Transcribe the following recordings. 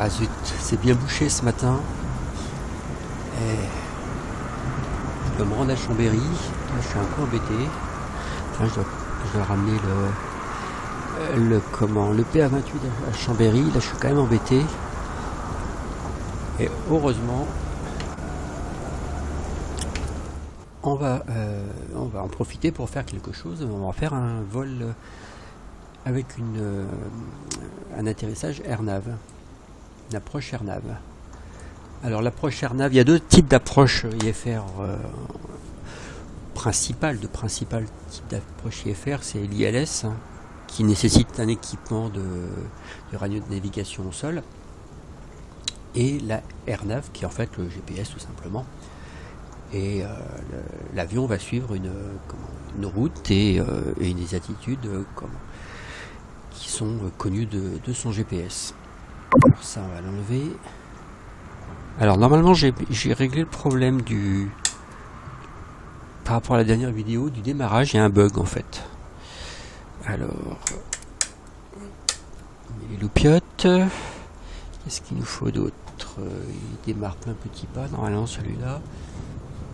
Ah zut, c'est bien bouché ce matin. Et je dois me rendre à Chambéry. Là, je suis un peu embêté. Enfin, je dois ramener le PA28 à Chambéry. Là, je suis quand même embêté. Et heureusement, on va en profiter pour faire quelque chose. On va faire un vol avec un atterrissage AirNav. Une approche AirNav. Alors l'approche AirNav, il y a deux types d'approches IFR principal type d'approche IFR, c'est l'ILS qui nécessite un équipement de radio de navigation au sol, et la AirNav qui est en fait le GPS tout simplement. Et l'avion va suivre une route et des attitudes qui sont connues de son GPS. Alors ça, on va l'enlever. Alors normalement j'ai réglé le problème par rapport à la dernière vidéo du démarrage. Il y a un bug en fait. Alors les loupiottes, qu'est-ce qu'il nous faut d'autre? Il démarre plein petit pas normalement celui-là.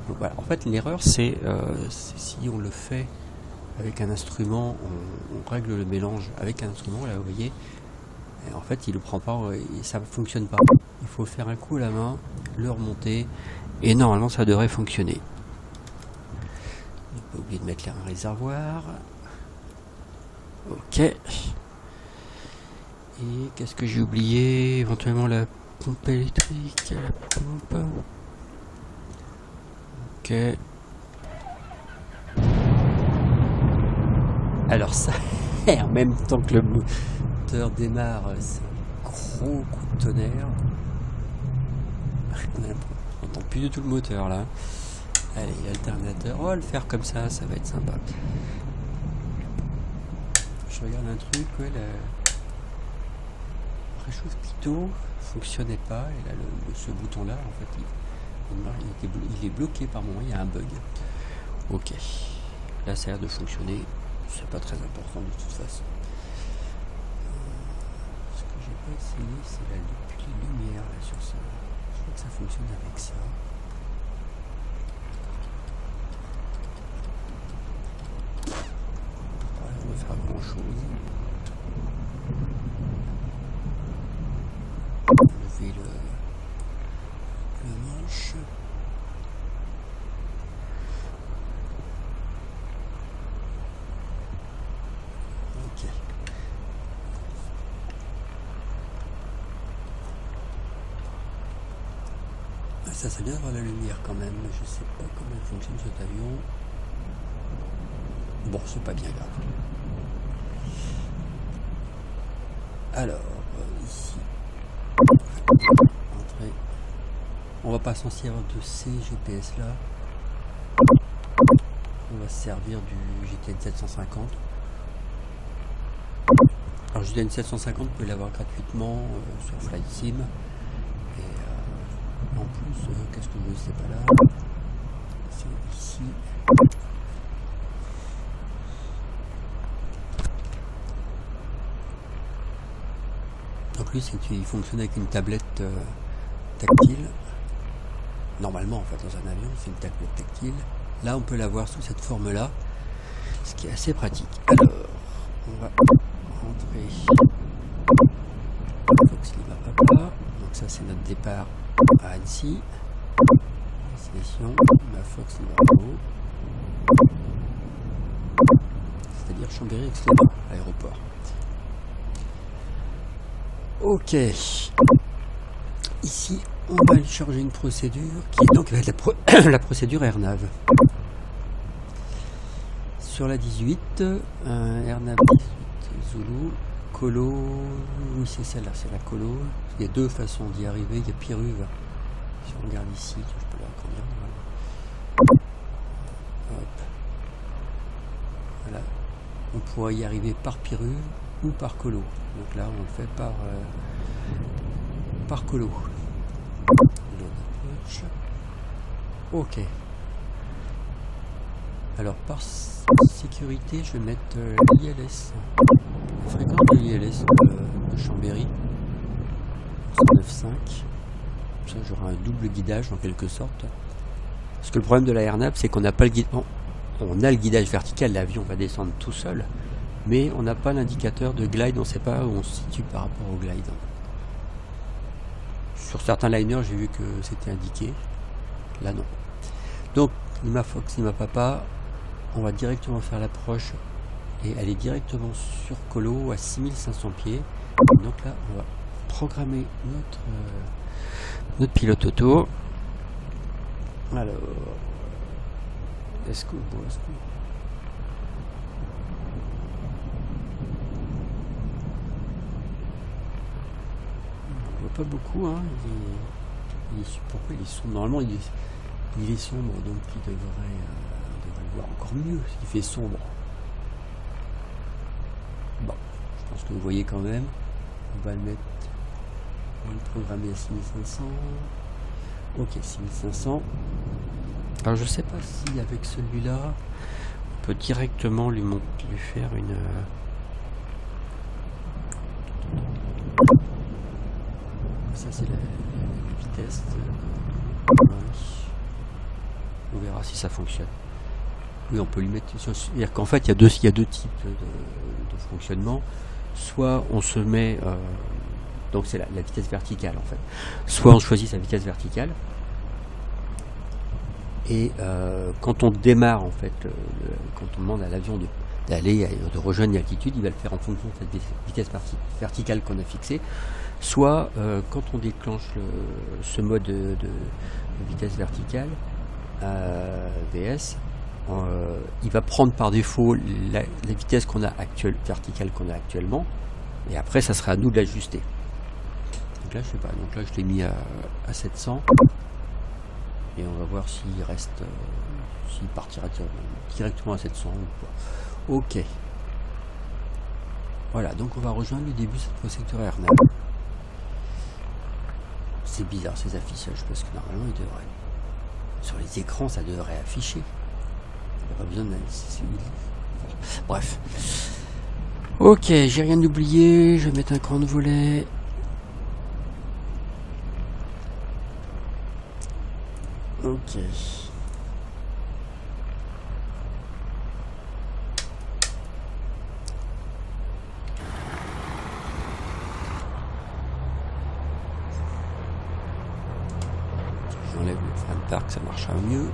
Donc, voilà. En fait l'erreur c'est si on le fait avec un instrument, on règle le mélange avec un instrument, là vous voyez, et en fait il le prend pas et ça ne fonctionne pas. Il faut faire un coup à la main, le remonter, et normalement ça devrait fonctionner. On pas oublier de mettre là un réservoir. Ok. Et qu'est-ce que j'ai oublié? Éventuellement la pompe électrique, la pompe. Ok. Alors ça, en même temps que le moteur démarre, c'est un gros coup de tonnerre. On n'entend plus du tout le moteur là. Allez, l'alternateur, on va le faire comme ça va être sympa. Je regarde un truc, ouais, la réchauffe-pitot fonctionnait pas, et là ce bouton là en fait il est bloqué par moment, il y a un bug. Ok, là ça a l'air de fonctionner, c'est pas très important de toute façon. Ce que j'ai pas essayé, c'est les lumières là sur ça. Je crois que ça fonctionne avec ça. Voilà, on va faire grand chose. Lever le manche. Ok. Ça c'est bien d'avoir la lumière quand même. Je sais pas comment il fonctionne cet avion. Bon, c'est pas bien grave. Alors, ici, entrée. On va pas s'en servir de ces GPS là. On va se servir du GTN 750. Alors GTN 750, vous pouvez l'avoir gratuitement sur FlightSim. Et en plus, qu'est-ce que je sais pas là? C'est ici. Donc lui, il fonctionne avec une tablette tactile. Normalement, en fait, dans un avion, c'est une tablette tactile. Là, on peut l'avoir sous cette forme-là, ce qui est assez pratique. Alors, on va rentrer Fox Lima Papa. Donc ça, c'est notre départ à Annecy. Destination, ma Fox Lima Bravo. C'est-à-dire Chambéry Extérieur, l'aéroport. Ok. Ici, on va aller charger une procédure qui est donc la procédure AirNav. Sur la 18, AirNav 18 Zulu, Colo, oui c'est celle-là, c'est la Colo. Il y a deux façons d'y arriver, il y a Piruve. Si on regarde ici, je peux l'agrandir. Hop. Voilà. On pourrait y arriver par Piruve ou par Colo. Donc là, on le fait par Colo. Ok. Alors par sécurité, je vais mettre l'ILS. La fréquence de l'ILS de Chambéry. 9,5. Ça, j'aurai un double guidage en quelque sorte. Parce que le problème de la AirNav, c'est qu'on n'a pas le guidage. On a le guidage vertical, l'avion va descendre tout seul, mais on n'a pas l'indicateur de glide, on ne sait pas où on se situe par rapport au glide. Sur certains liners, j'ai vu que c'était indiqué. Là, non. Donc, Lima Fox, Lima Papa, on va directement faire l'approche et aller directement sur Colo à 6500 pieds. Donc là, on va programmer notre pilote auto. Alors, est-ce que on voit pas beaucoup, hein. Pourquoi il est sombre? Normalement, il est sombre, donc il devrait le voir encore mieux s'il fait sombre. Bon, je pense que vous voyez quand même. On va le mettre, on va le programmer à 6500. Ok, 6500. Alors je sais pas si avec celui-là on peut directement lui faire une ça c'est la vitesse on verra si ça fonctionne. Oui, on peut lui mettre, c'est-à-dire qu'en fait il y a deux types de fonctionnement. Soit on se met donc c'est la vitesse verticale en fait. Soit on choisit sa vitesse verticale et quand on démarre en fait, quand on demande à l'avion de rejoindre l'altitude, il va le faire en fonction de cette vitesse verticale qu'on a fixée. Soit quand on déclenche ce mode de vitesse verticale VS, il va prendre par défaut la vitesse verticale qu'on a actuellement, et après ça sera à nous de l'ajuster. Donc là je sais pas, donc là je l'ai mis à 700 et on va voir s'il reste s'il partira directement à 700 ou pas. Ok, voilà, donc on va rejoindre le début de cette secteur AirNav. C'est bizarre ces affichages parce que normalement il devrait, sur les écrans ça devrait afficher. Pas besoin de... Bref. Ok, j'ai rien oublié. Je vais mettre un cran de volet. Ok. J'enlève le frein de parc, ça marchera mieux.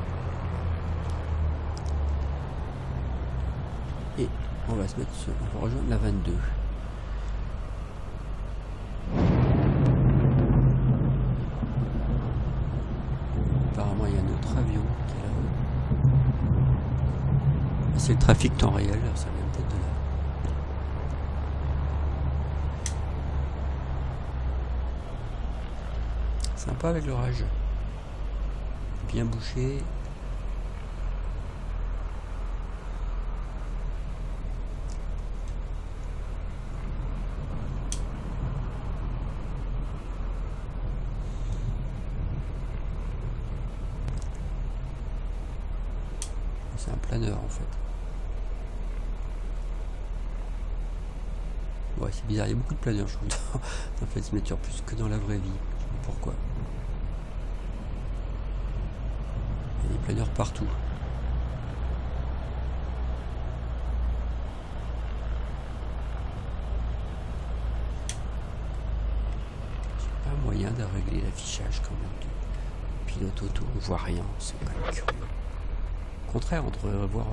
Et on va se mettre on va rejoindre la 22. Apparemment il y a un autre avion qui est là-haut. C'est le trafic temps réel, ça vient peut-être de là. Sympa avec l'orage. Bien bouché. C'est un planeur en fait. Ouais, c'est bizarre, il y a beaucoup de planeurs, je trouve, dans Flight Simulator, plus que dans la vraie vie. Je sais pas pourquoi. Il y a des planeurs partout. J'ai pas moyen de régler l'affichage quand même du pilote auto, on voit rien, c'est quand même curieux. Au contraire, on devrait voir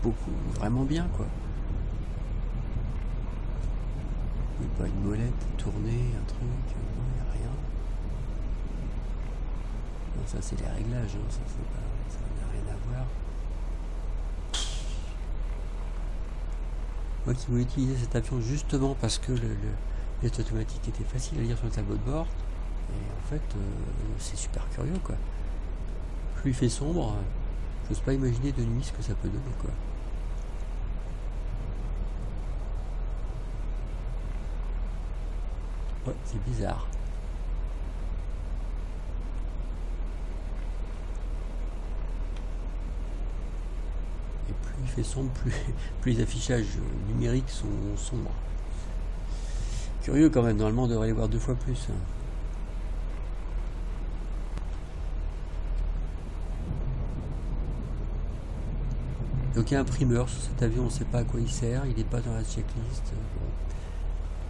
beaucoup, vraiment bien quoi. Il n'y a pas une molette tournée, un truc, non, il n'y a rien. Non, ça c'est les réglages, hein, ça n'a rien à voir. Moi qui voulais utiliser cet avion justement parce que les automatiques était facile à lire sur le tableau de bord, et en fait c'est super curieux quoi. Plus il fait sombre, j'ose pas imaginer de nuit ce que ça peut donner quoi. Ouais, c'est bizarre. Et plus il fait sombre, plus les affichages numériques sont sombres. Curieux quand même, normalement on devrait les voir 2 fois plus. Donc il y a un primeur sur cet avion, on ne sait pas à quoi il sert, il n'est pas dans la checklist. Bon.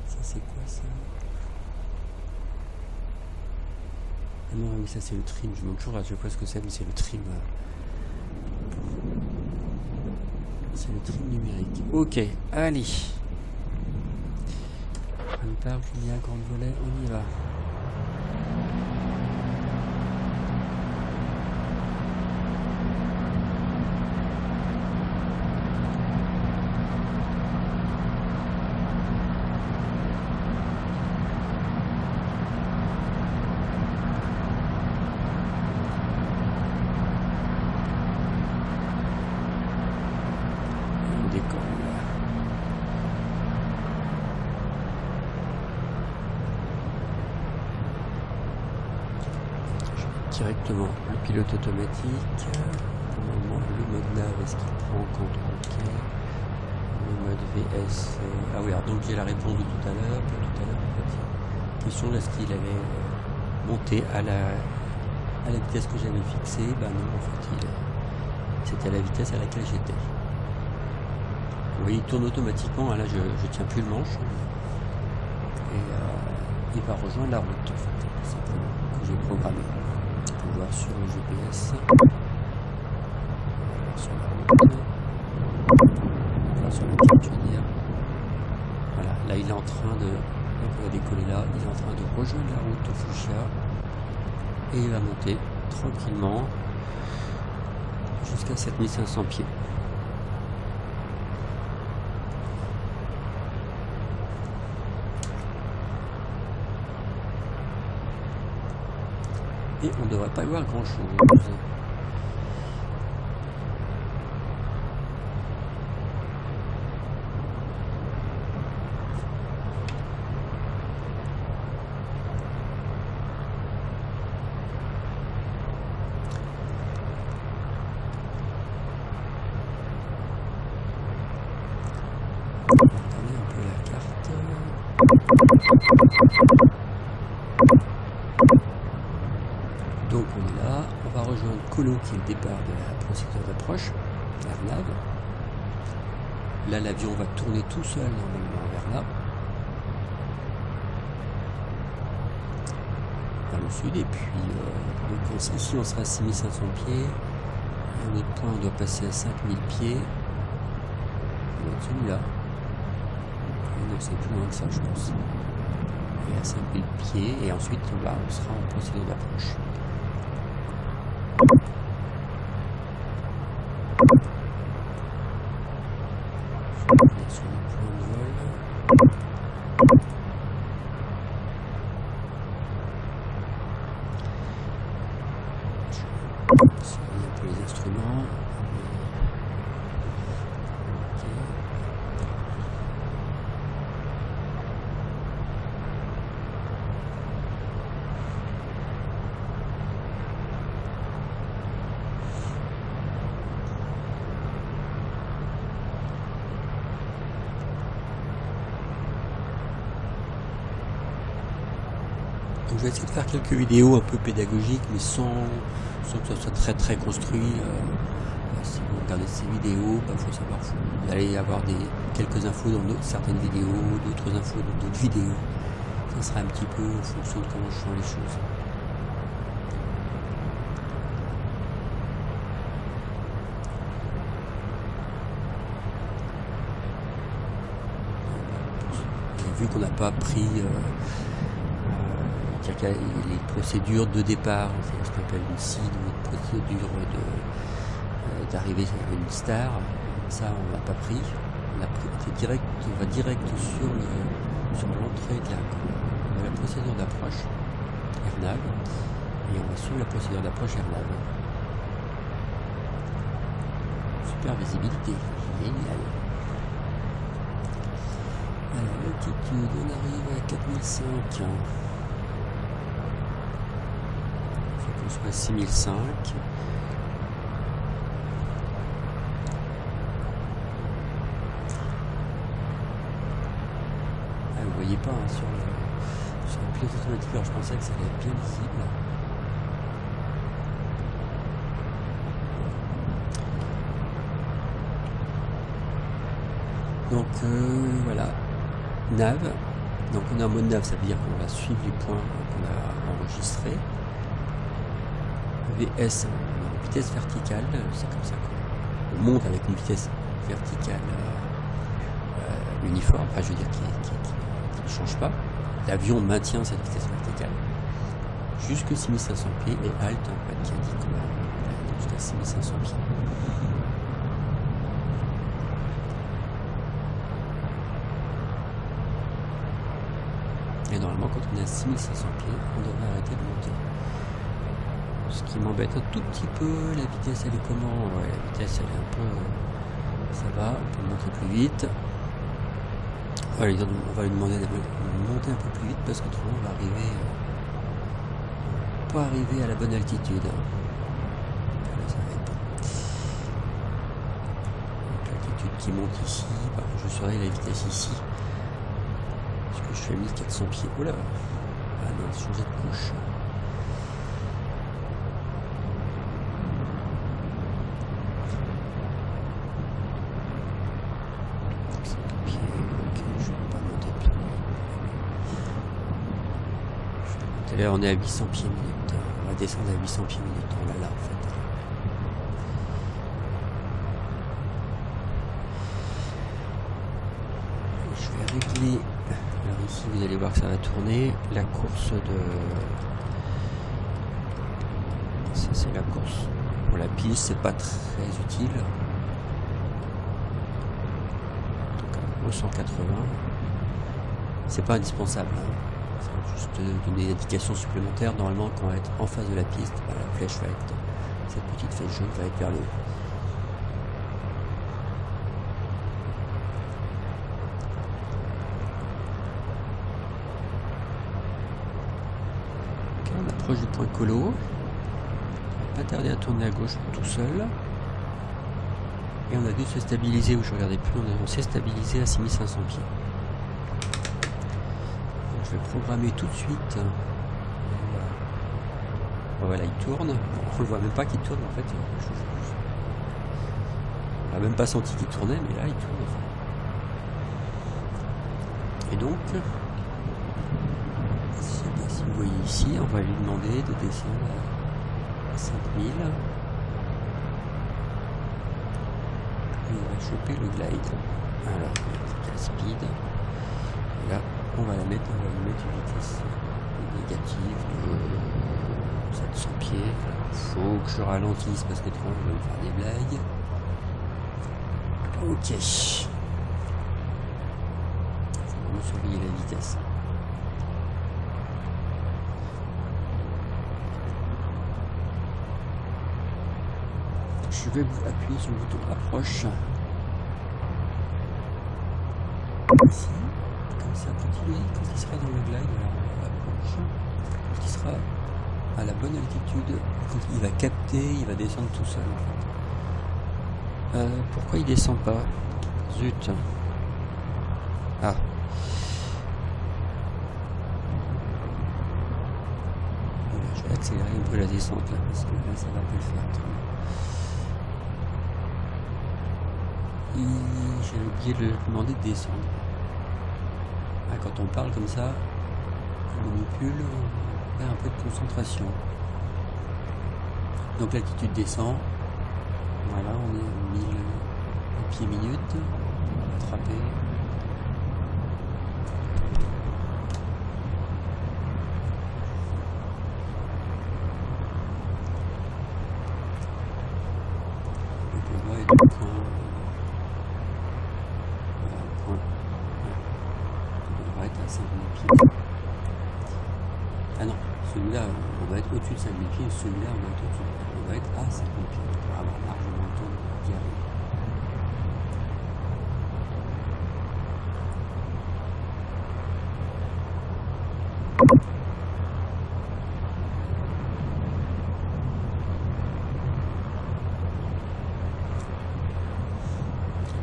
Ça c'est quoi ça? Ah non, oui, ça c'est le trim, je me demande toujours à chaque fois ce que c'est, mais c'est le trim. C'est le trim numérique. Ok, allez. On part, je mets un grand volet, on y va. Directement le pilote automatique. Normalement le mode nav, est-ce qu'il prend en compte? Ok. Le mode VS. Ah oui, alors donc j'ai la réponse de tout à l'heure. Question, est-ce qu'il allait monter à la vitesse que j'avais fixée? Ben non, en fait c'était à la vitesse à laquelle j'étais. Vous voyez, il tourne automatiquement. Là je tiens plus le manche. Et il va rejoindre la route en fait, simplement, que j'ai programmé. Voir sur le GPS, sur la route, sur la carte, je veux dire. Voilà, là il est en train de, donc on va décoller là, il est en train de rejoindre la route au Fuchsia et il va monter tranquillement jusqu'à 7500 pieds. Et on ne devrait pas y voir grand chose. Regardez un peu la carte. Donc on est là, on va rejoindre Colo qui est le départ de la procédure d'approche, Airnav. Là l'avion va tourner tout seul normalement vers là, vers le sud, et puis donc ici on sera à 6500 pieds, à un autre point on doit passer à 5000 pieds, on va être celui-là, non c'est plus loin que ça je pense, et à 5000 pieds, et ensuite on sera en procédure d'approche. Sur le point de vol. Je surveille un peu les instruments. Donc je vais essayer de faire quelques vidéos un peu pédagogiques, mais sans que ça soit très très construit. Si vous regardez ces vidéos, il faut savoir, vous allez avoir quelques infos dans certaines vidéos, d'autres infos dans d'autres vidéos. Ça sera un petit peu en fonction de comment je sens les choses. Vu qu'on n'a pas pris les procédures de départ, c'est ce qu'on appelle une seed, une procédure d'arrivée à une star, ça on l'a pas pris. On va direct sur l'entrée de la procédure d'approche Airnav, et on va suivre la procédure d'approche Airnav. Super visibilité, génial. Alors, l'altitude, on arrive à 4005. Il faut qu'on soit à 6005. Ah, vous voyez pas, pas hein, sur le pilote automatique, alors je pensais que ça allait être bien visible. Donc voilà, nav. Donc on est en mode nav, ça veut dire qu'on va suivre les points qu'on a enregistrés. VS, vitesse verticale, c'est comme ça qu'on monte avec une vitesse verticale uniforme, enfin je veux dire qui ne change pas. L'avion maintient cette vitesse verticale jusqu'à 6500 pieds et halte en fait, qui indique qu'on va jusqu'à 6500 pieds. Et normalement quand on est à 6500 pieds, on devrait arrêter de monter. Ce qui m'embête un tout petit peu, la vitesse elle est comment? Ouais, la vitesse elle est un peu... ça va, on peut monter plus vite. On va lui demander de monter un peu plus vite parce qu'autrement on va arriver... pas arriver à la bonne altitude. Voilà, ça va être... Donc l'altitude qui monte ici, bah, je surveille la vitesse ici. Parce que je suis à 1400 pieds. Oh là! Ah non, changer de couche. Là on est à 800 pieds minutes, on va descendre à 800 pieds minutes, on l'a là en fait. Je vais régler, alors ici vous allez voir que ça va tourner, la course de... Ça c'est la course pour la piste, c'est pas très utile. Donc au 180, c'est pas indispensable. Hein. Juste donner une indication supplémentaire. Normalement quand on va être en face de la piste, bah, la flèche va être, cette petite flèche jaune va être vers le haut. Okay, on approche du point colo, on va pas tarder à tourner à gauche tout seul et on a dû se stabiliser, où je regardais plus, on s'est stabilisé à 6500 pieds. Je vais programmer tout de suite. Voilà, il tourne. On ne voit même pas qu'il tourne en fait. On n'a même pas senti qu'il tournait, mais là il tourne. Et donc, si vous voyez ici, on va lui demander de descendre à 5000. Et il va choper le glide. Alors, la speed. Et là, on va lui mettre une vitesse négative de 700 pieds. Faut que je ralentisse parce que trop on va me faire des blagues. Ok. Faut vraiment surveiller la vitesse. Je vais appuyer sur le bouton approche. Ici. Ça continue quand il sera dans le glide, on approche, quand il sera à la bonne altitude, quand il va capter, il va descendre tout seul en fait. Pourquoi il descend pas? Zut. Ah. Voilà, je vais accélérer un peu la descente là, parce que là ça va pas le faire trop. J'ai oublié de lui demander de descendre. Quand on parle comme ça, on manipule, on perd un peu de concentration. Donc l'altitude descend. Voilà, on est à 1000 pieds minutes. On va attraper. Donc on va être au point. À 5000 pieds. Ah non, celui-là, on va être au-dessus de 5000 pieds, celui-là, on va être au-dessus. On va être à 5000 pieds pour avoir largement le temps d'y arriver.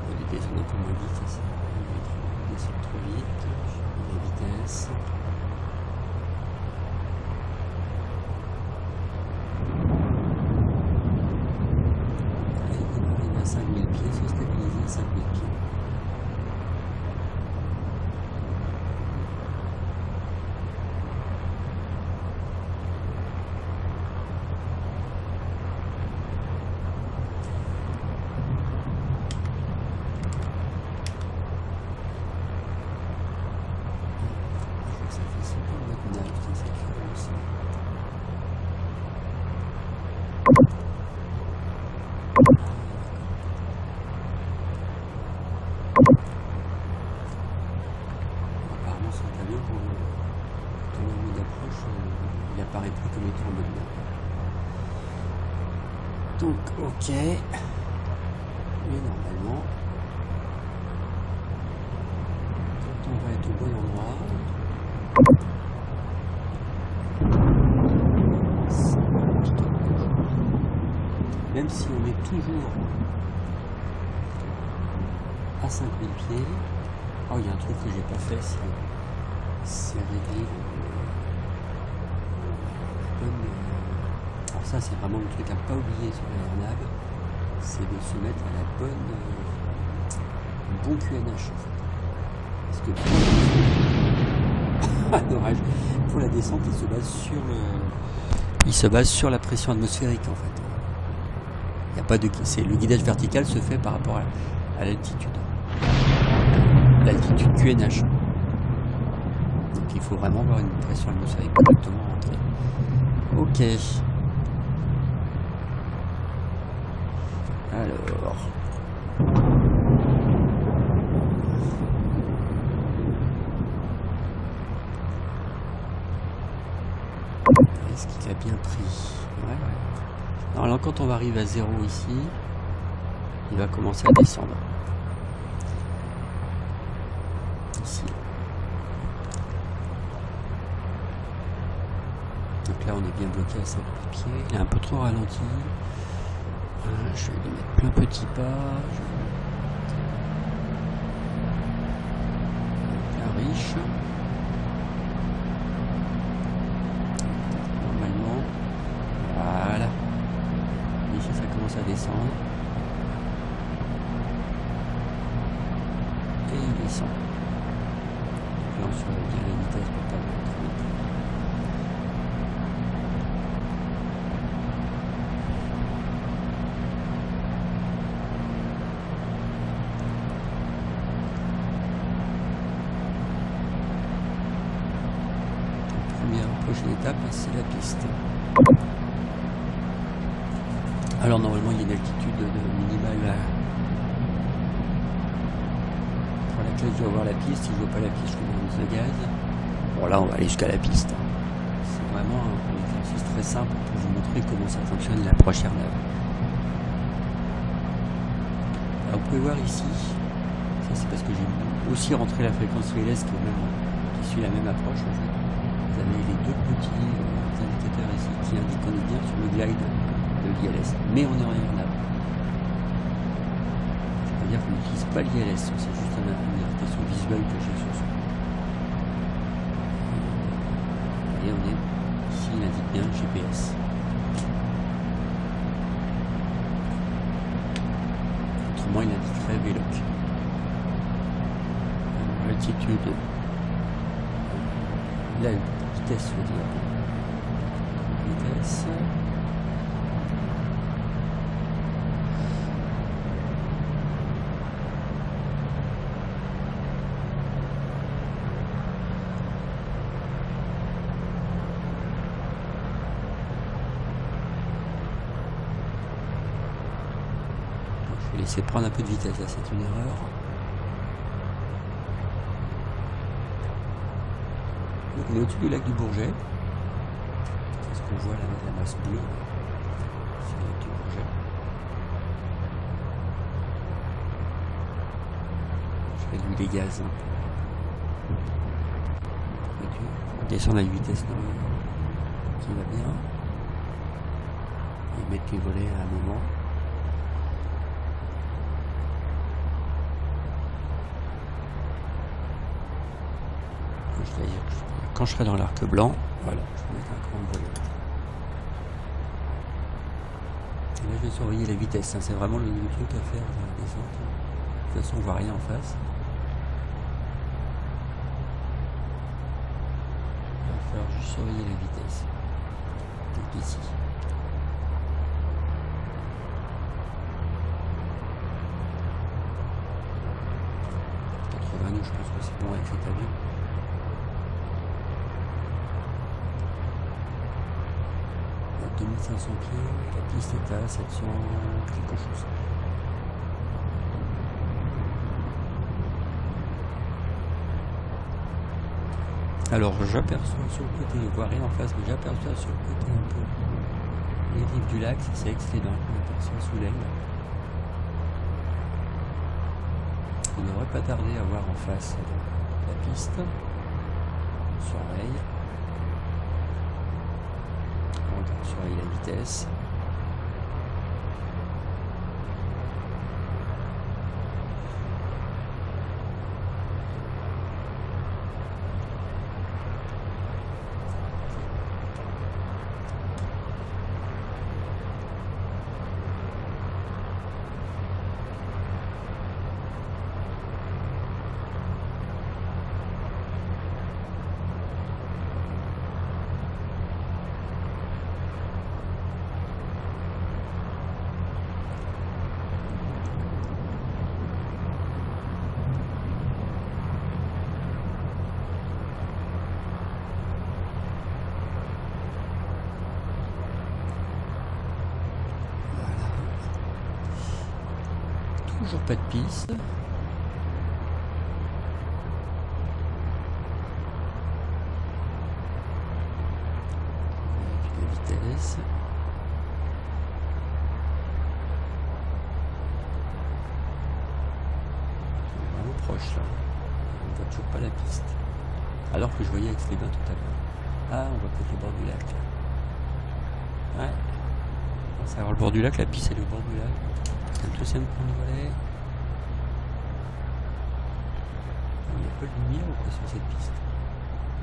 On va descendre un peu moins vite, ça. On va descendre trop vite. La vitesse. il apparaît plus comme étant en mode noir. Donc ok, et normalement quand on va être au bon endroit, même si on est toujours à 5000 pieds. Oh, il y a un truc que j'ai pas fait, c'est régler la bonne. Alors ça, c'est vraiment le truc à pas oublier sur l'aéronave, c'est de se mettre à la bonne, bon QNH en fait. Parce que l'orage, pour la descente, il se base sur la pression atmosphérique en fait. Il y a pas de, le guidage vertical se fait par rapport à l'altitude. L'altitude QNH. Donc il faut vraiment avoir une pression atmosphérique correctement rentrée. Ok. Alors. Est-ce qu'il a bien pris? Ouais. Alors quand on va arriver à 0 ici, il va commencer à descendre. Ici. Donc là on est bien bloqué à 50 pieds. Il est un peu trop ralenti. Je vais lui mettre plein petit pas. Plein riche. Normalement. Voilà. Ici ça commence à descendre. Et il descend. Donc là on surveille bien la vitesse pour pas aller trop vite. Prochaine étape, c'est la piste. Alors normalement il y a une altitude minimale pour laquelle je dois voir la piste. Si je vois pas la piste, je fais une remise de gaz. Bon là on va aller jusqu'à la piste. C'est vraiment un exercice très simple pour vous montrer comment ça fonctionne la prochaine nave. Alors vous pouvez voir ici, ça c'est parce que j'ai aussi rentré la fréquence VLS qui suit la même approche en fait. Vous avez les deux petits indicateurs ici qui indiquent qu'on est bien sur le glide de l'ILS, mais on est en aéronave. C'est-à-dire qu'on n'utilise pas l'ILS, c'est juste une indication visuelle que j'ai sur ce. Et on est ici, il indique bien le GPS. Autrement, il indiquerait VLOC. L'altitude. La vitesse, je veux dire. Vitesse. Je vais laisser prendre un peu de vitesse, là c'est une erreur. On est au-dessus du lac du Bourget. C'est ce qu'on voit là, la masse bleue sur le lac du Bourget. Je vais lui des gaz. On descend à une vitesse qui va bien. Et mettre les volets à un moment. Quand je serai dans l'arc blanc, voilà, je vais mettre un grand volet. Et là, je vais surveiller la vitesse, hein. C'est vraiment le truc à faire dans la descente. De toute façon, on voit rien en face. Il va falloir juste surveiller la vitesse. Donc ici. Je pense que c'est bon avec cet avion. À 2500 pieds, la piste est à 700 quelque chose. Alors j'aperçois sur le côté, je vois rien en face, mais j'aperçois sur le côté un peu les rives du lac, c'est excellent, on aperçoit sous l'aile. On ne devrait pas tarder à voir en face la piste. On surveille. On surveille la vitesse. Toujours pas de piste. Avec la vitesse. Vraiment proche là. On voit toujours pas la piste. Alors que je voyais avec les bains tout à l'heure. Ah, on voit peut-être le bord du lac. Ouais. Ça va avoir le bord du lac, la piste elle est au bord du lac. Un deuxième point de volet. Il n'y a pas de lumière ou quoi sur cette piste?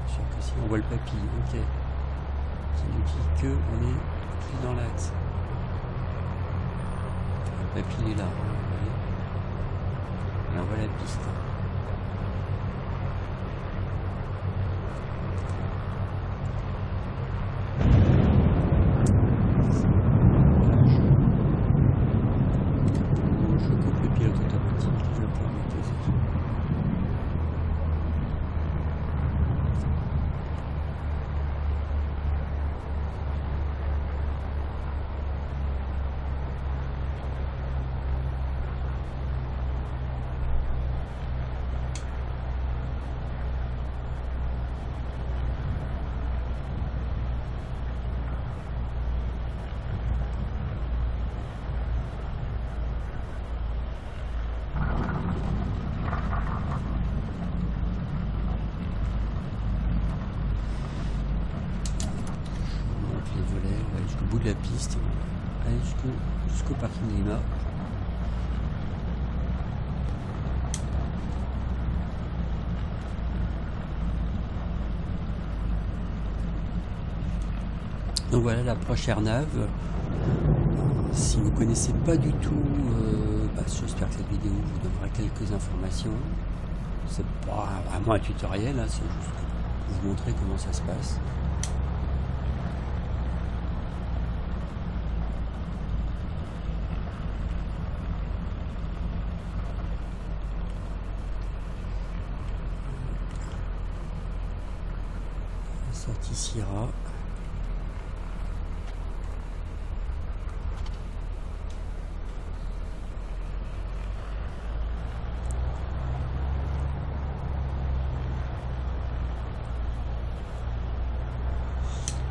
Je suis sûr que si on voit le papy, ok. Qui nous dit qu'on est pris dans l'axe. Le papy il est là, vous voyez. Et on voit la piste. Jusqu'au bout de la piste, aller jusqu'au parking Lima. Donc voilà l'approche Airnav. Si vous ne connaissez pas du tout, j'espère que cette vidéo vous donnera quelques informations. C'est pas vraiment un tutoriel, hein, c'est juste pour vous montrer comment ça se passe. Sortie Syrah.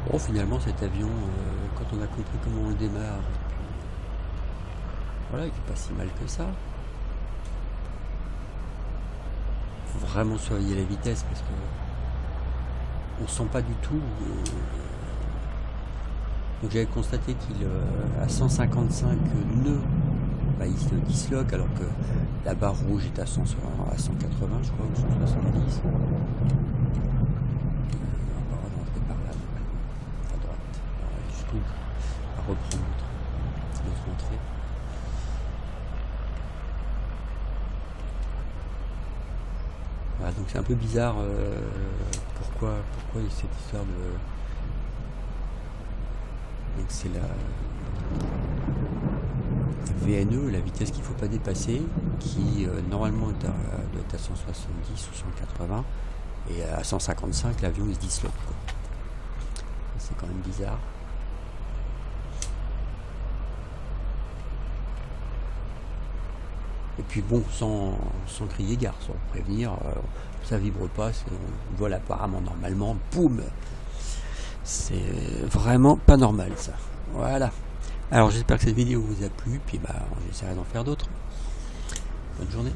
Bon, finalement cet avion, quand on a compris comment on le démarre, voilà, il n'est pas si mal que ça. Faut vraiment surveiller la vitesse parce que on sent pas du tout. Donc j'avais constaté qu'il à 155 nœuds, il se disloque alors que la barre rouge est à 180 je crois, ou 170. On va rentrer par là, à droite, jusqu'où à reprendre notre entrée. Voilà, donc c'est un peu bizarre pourquoi il y a cette histoire de... Donc c'est la VNE, la vitesse qu'il ne faut pas dépasser, qui normalement doit être à 170 ou 180, et à 155 l'avion il se disloque. C'est quand même bizarre. Et puis bon, sans crier gare, sans prévenir, ça vibre pas, on vole apparemment normalement, boum. C'est vraiment pas normal ça. Voilà. Alors j'espère que cette vidéo vous a plu, puis on essaiera d'en faire d'autres. Bonne journée.